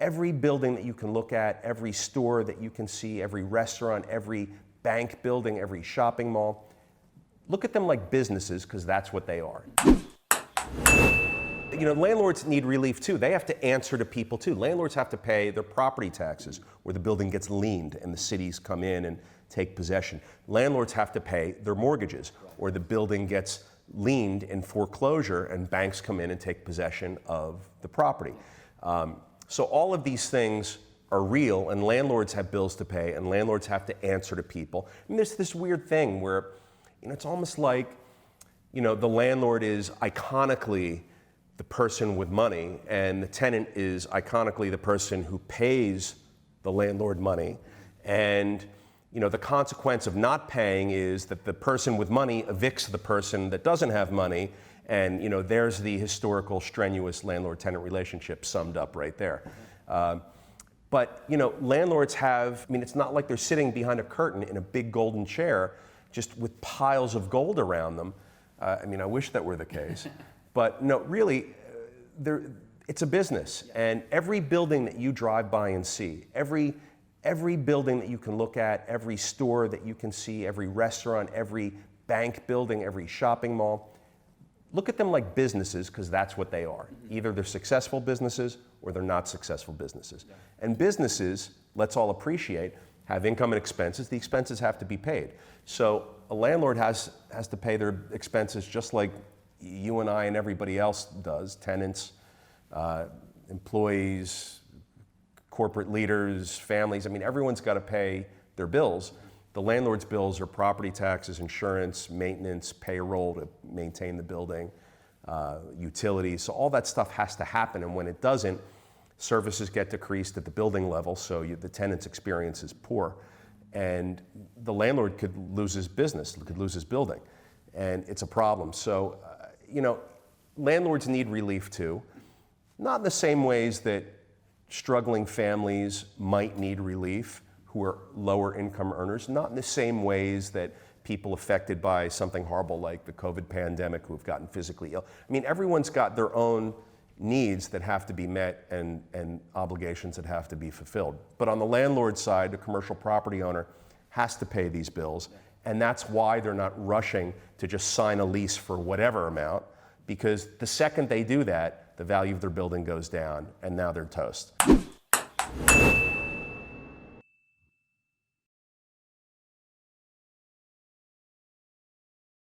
every building that you can look at, every store that you can see, every restaurant, every bank building, every shopping mall, look at them like businesses, because that's what they are. You know, landlords need relief too. They have to answer to people too. Landlords have to pay their property taxes where the building gets liened and the cities come in and take possession. Landlords have to pay their mortgages or the building gets liened in foreclosure and banks come in and take possession of the property. So all of these things are real, and landlords have bills to pay, and landlords have to answer to people. And there's this weird thing where, you know, it's almost like, you know, the landlord is iconically the person with money, and the tenant is iconically the person who pays the landlord money. And, you know, the consequence of not paying is that the person with money evicts the person that doesn't have money. And, you know, there's the historical strenuous landlord-tenant relationship summed up right there. But, you know, landlords have, I mean, it's not like they're sitting behind a curtain in a big golden chair just with piles of gold around them. I mean, I wish that were the case. But no, really, it's a business. And every building that you drive by and see, every building that you can look at, every store that you can see, every restaurant, every bank building, every shopping mall, look at them like businesses, because that's what they are. Either they're successful businesses or they're not successful businesses. And businesses, let's all appreciate, have income and expenses. The expenses have to be paid. So a landlord has to pay their expenses just like you and I and everybody else does. Tenants, employees, corporate leaders, families. I mean, everyone's got to pay their bills. The landlord's bills are property taxes, insurance, maintenance, payroll to maintain the building, utilities. So all that stuff has to happen, and when it doesn't, services get decreased at the building level, so the tenant's experience is poor. And the landlord could lose his business, could lose his building, and it's a problem. So, you know, landlords need relief too, not in the same ways that struggling families might need relief who are lower income earners, not in the same ways that people affected by something horrible like the COVID pandemic who have gotten physically ill. I mean, everyone's got their own needs that have to be met and obligations that have to be fulfilled. But on the landlord side, the commercial property owner has to pay these bills, and that's why they're not rushing to just sign a lease for whatever amount, because the second they do that, the value of their building goes down, and now they're toast.